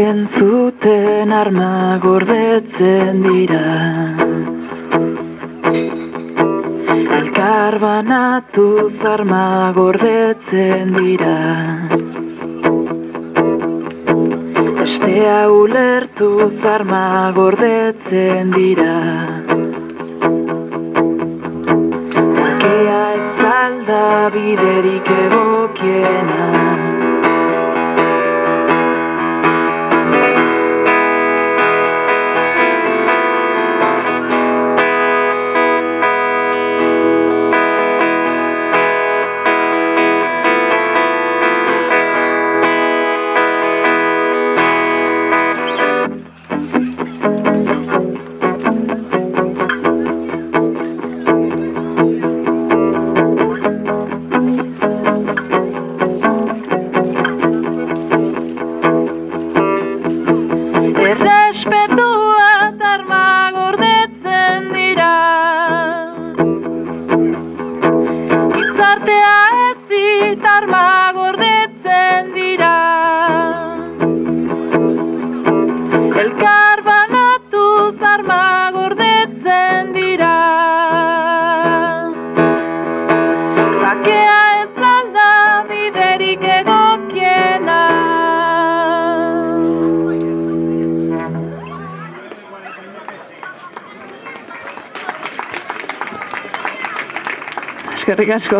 entzuten arma gordetzen dira. Elkar banatuz arma gordetzen dira. Bestea ulertuz arma gordetzen dira. Bakea ez alda biderik egokiena. Errespetua arma gordetzen dira. Gizartea ezit arma gordetzen dira. Elkar banatuz arma gordetzen dira. Bakea ez alda biderik egokiena. Eskerrik asko.